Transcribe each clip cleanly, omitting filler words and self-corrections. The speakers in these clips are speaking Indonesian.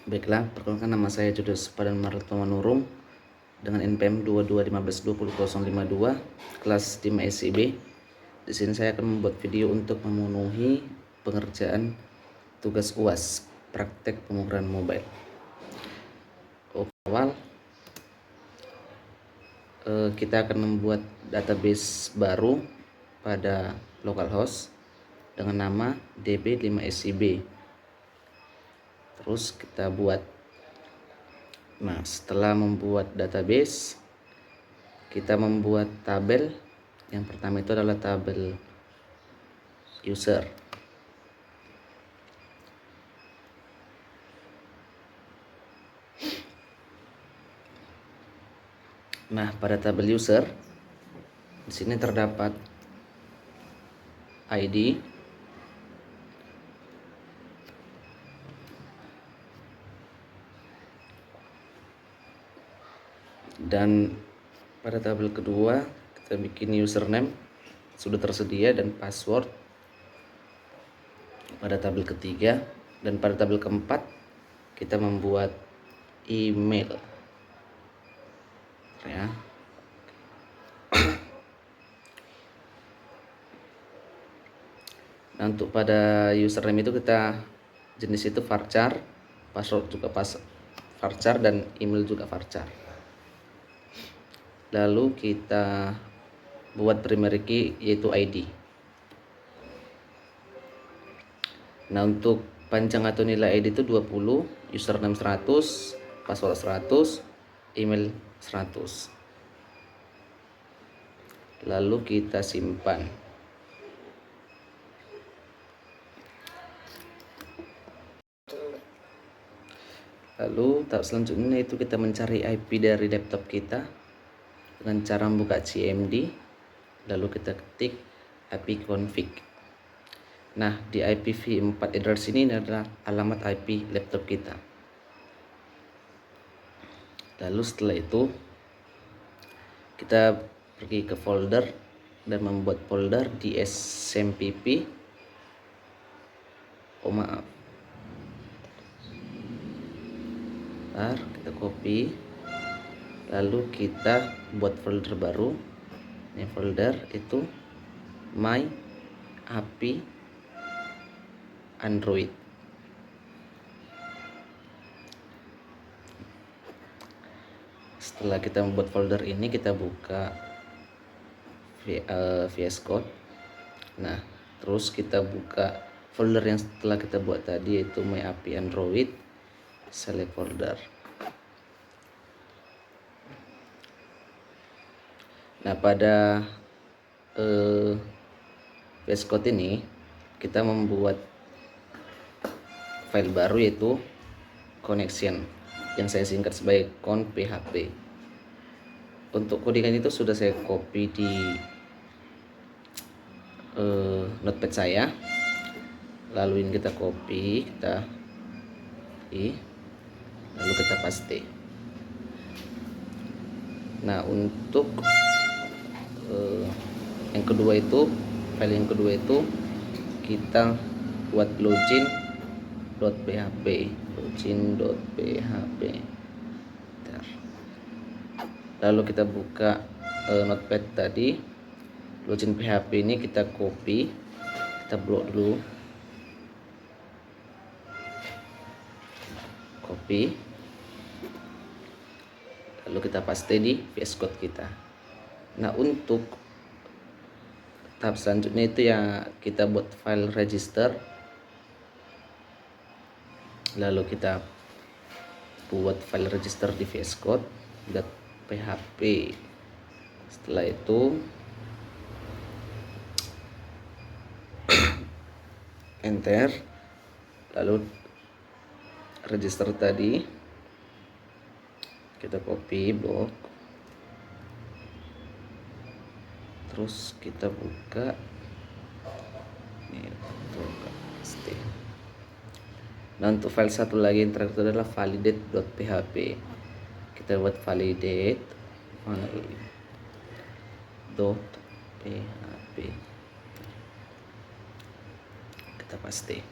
Baiklah, perkenalkan nama saya Judas Padan Marto Manurung dengan NPM 2215200052 kelas 5 SIB. Di sini saya akan membuat video untuk memenuhi pengerjaan tugas UAS praktek pemrograman mobile. Awal kita akan membuat database baru pada localhost dengan nama db5sib. Terus kita buat. Nah, setelah membuat database, kita membuat tabel. Yang pertama itu adalah tabel user. Nah, pada tabel user di sini terdapat ID, dan pada tabel kedua kita bikin username sudah tersedia dan password pada tabel ketiga, dan pada tabel keempat kita membuat email ya. Nah, untuk pada username itu kita jenis itu varchar, password juga varchar, dan email juga varchar. Lalu kita buat primary key yaitu ID. Nah, untuk panjang atau nilai ID itu 20, username 100, password 100, email 100. Lalu kita simpan. Lalu tahap selanjutnya itu kita mencari IP dari laptop kita dengan cara membuka CMD, lalu kita ketik ipconfig. Nah, di IPv4 address ini adalah alamat IP laptop kita. Lalu setelah itu kita pergi ke folder dan membuat folder di smpp. Kita copy, lalu kita buat folder baru. Ini folder itu my API Android. Setelah kita membuat folder ini, kita buka VS Code. Nah, terus kita buka folder yang setelah kita buat tadi yaitu my API Android, select folder. Nah, pada VS Code ini kita membuat file baru yaitu connection yang saya singkat sebagai con.php. Untuk codingan itu sudah saya copy di notepad saya. Lalu ini kita copy, lalu kita paste. Nah, untuk yang kedua itu, file yang kedua itu kita buat login.php. Lalu kita buka notepad tadi. Login PHP ini kita copy, kita blok dulu, copy, lalu kita paste di VS Code kita. Nah, untuk tahap selanjutnya itu ya kita buat file register, lalu kita buat file register di VS Code .php. Setelah itu enter, lalu register tadi kita copy blok, terus kita buka ini, paste. Nah, untuk file satu lagi yang terakhir adalah validate.php. Kita buat validate.php, kita paste.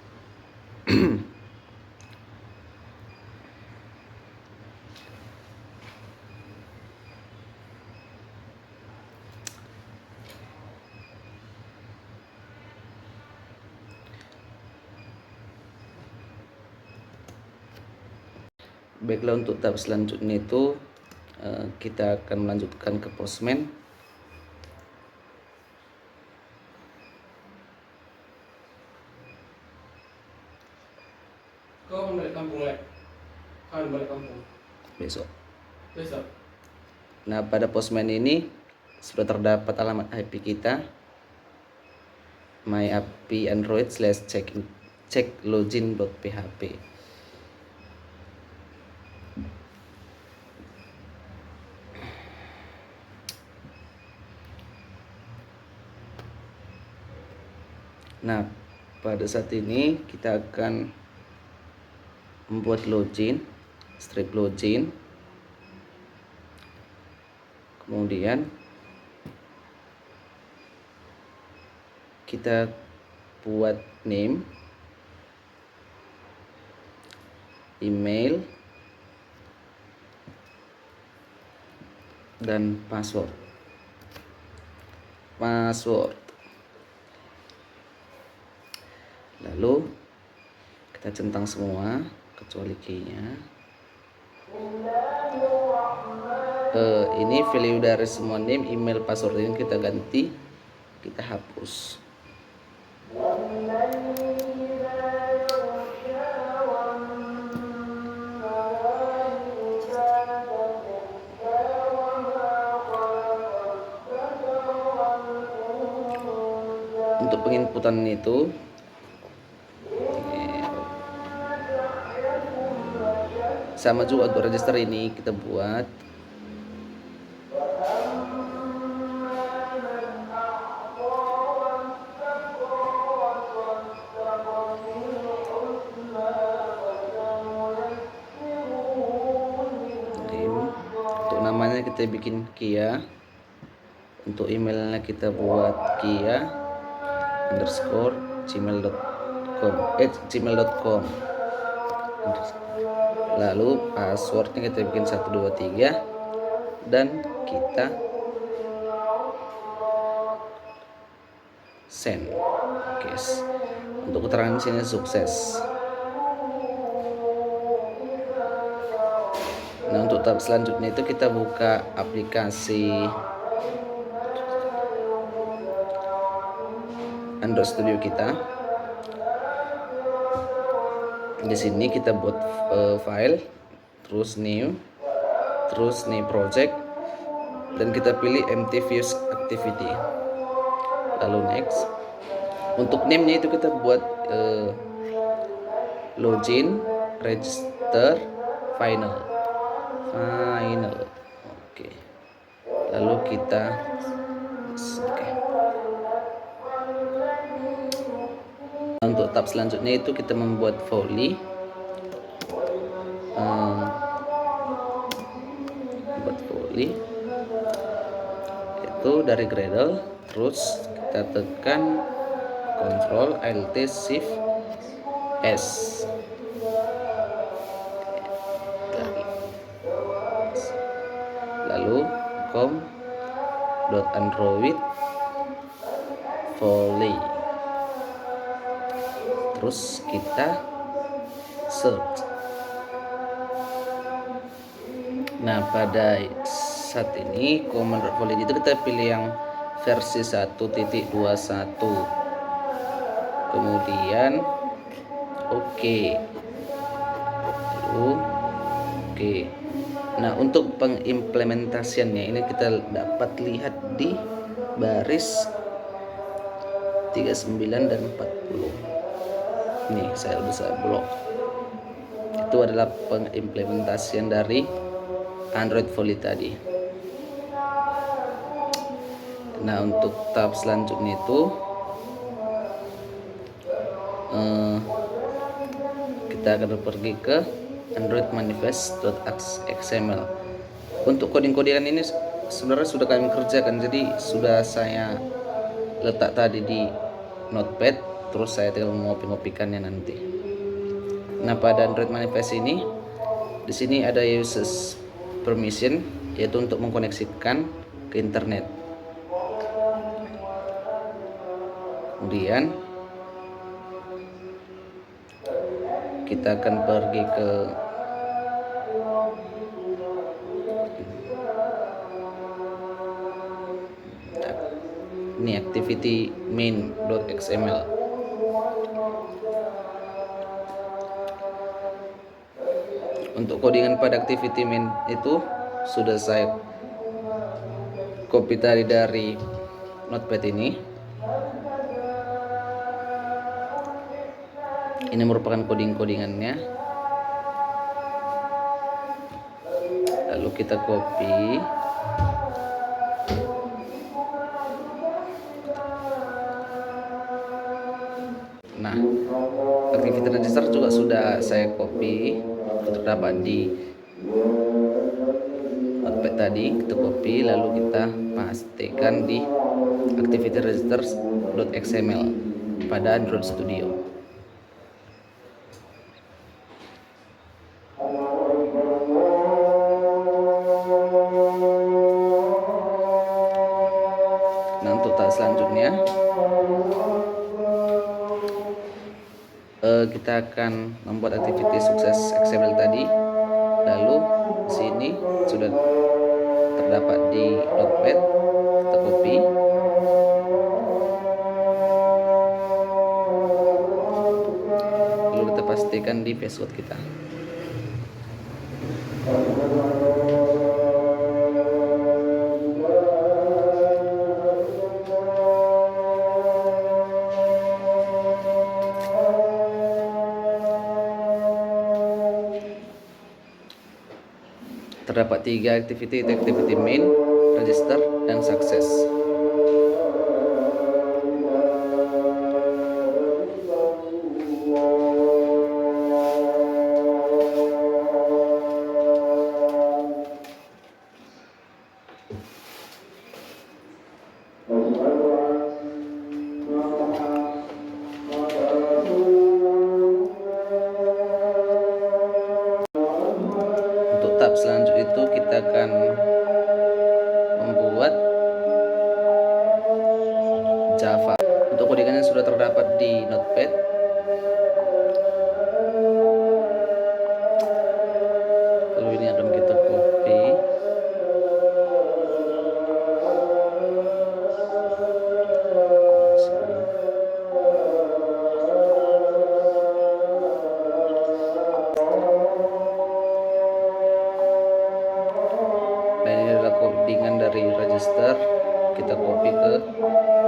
Baiklah, untuk tahap selanjutnya itu kita akan melanjutkan ke Postman. Kau balik kampung lek? Kau balik kampung Besok. besok? Nah, pada Postman ini sudah terdapat alamat IP kita, my-api android/checklogin.php. Nah, pada saat ini kita akan membuat login, strip login. Kemudian kita buat name, email, dan password. Lalu kita centang semua kecuali key-nya. Ini value dari semua name, email, password ini kita ganti, kita hapus. Untuk penginputan itu sama juga untuk register ini kita buat untuk namanya kita bikin Kia, untuk emailnya kita buat kia_gmail.com. Lalu passwordnya kita bikin 123 dan kita send. Oke, untuk keterangan di sini sukses. Nah, untuk tahap selanjutnya itu kita buka aplikasi Android Studio kita. Di sini kita buat file, terus new project, dan kita pilih empty views activity. Lalu next. Untuk name-nya itu kita buat login, register, final. Oke. Lalu kita untuk tahap selanjutnya itu kita membuat volley. Itu dari Gradle, terus kita tekan Ctrl Alt Shift S. Lalu com.android volley, terus kita search. Nah, pada saat ini command volley itu kita pilih yang versi 1.21, kemudian oke. Lalu oke. Nah, untuk pengimplementasiannya ini kita dapat lihat di baris 39 dan 40. Ini saya bisa blok. Itu adalah pengimplementasian dari Android Volley tadi. Nah, untuk tahap selanjutnya itu kita akan pergi ke Android manifest.xml. Untuk coding-codingan ini sebenarnya sudah kami kerjakan, jadi sudah saya letak tadi di notepad, terus saya tinggal mengopi-ngopikannya nanti. Nah, pada Android manifest ini di sini ada users permission, yaitu untuk mengkoneksikan ke internet. Kemudian kita akan pergi ke Ini activity main.xml. Untuk codingan pada activity main itu sudah saya copy tadi dari notepad ini. Ini merupakan codingannya. Lalu kita copy. Nah, activity register juga sudah saya copy, terdapat di notepad tadi. Kita copy lalu kita pastikan di activity registers.xml pada Android Studio. Nah, untuk tahap selanjutnya kita akan membuat activity sukses XML tadi. Lalu di sini sudah terdapat di notepad, kita copy. Lalu kita pastikan di password kita. Terdapat 3 activity, activity main, register, dan success. Tahap selanjutnya itu kita akan membuat Java. Untuk codingannya sudah terdapat di notepad. Lalu ini akan kita copy. Codingan dari register, kita copy ke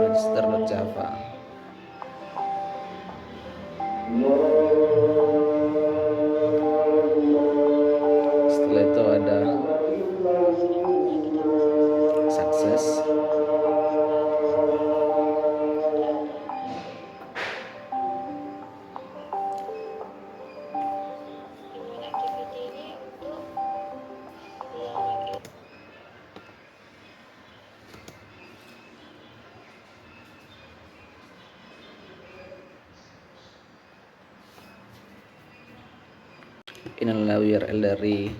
register.java. Setelah itu ada success. Ini adalah URL dari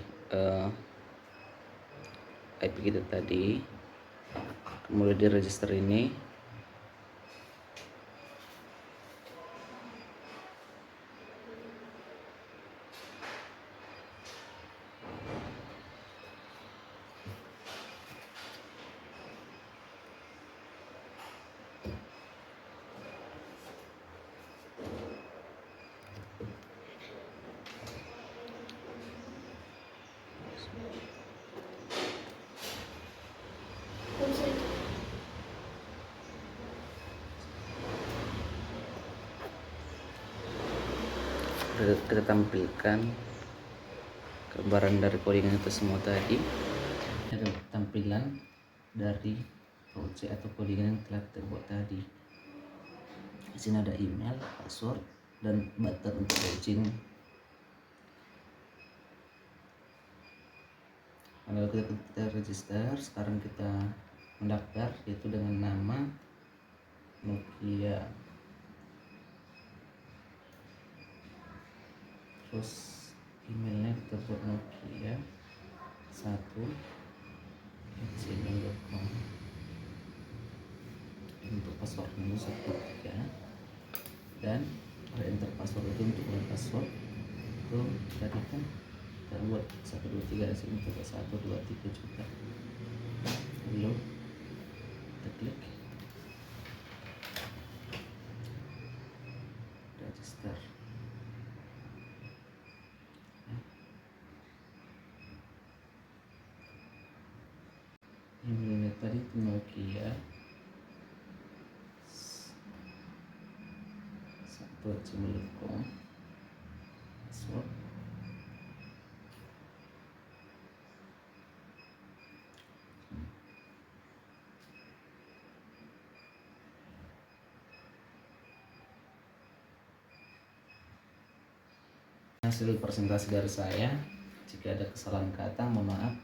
IP kita tadi. Kemudian di register ini kita tampilkan gambaran dari codingan itu semua tadi. Ada tampilan dari project atau codingan yang telah kita buat tadi. Di sini ada email, password, dan button untuk login. Lalu kita register. Sekarang kita mendaftar, yaitu dengan nama Nokia. Terus emailnya kita buat nokia1@gmail.com. Untuk passwordnya itu 13, dan enter password itu untuk password itu tadi kan kita buat 1 2 3 di sini coba 1 2 3 juta. Lalu kita klik register. Ini tadi itu Nokia 1.com password. Hasil presentasi dari saya. Jika ada kesalahan kata mohon maaf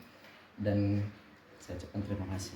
dan saya ucapkan terima kasih.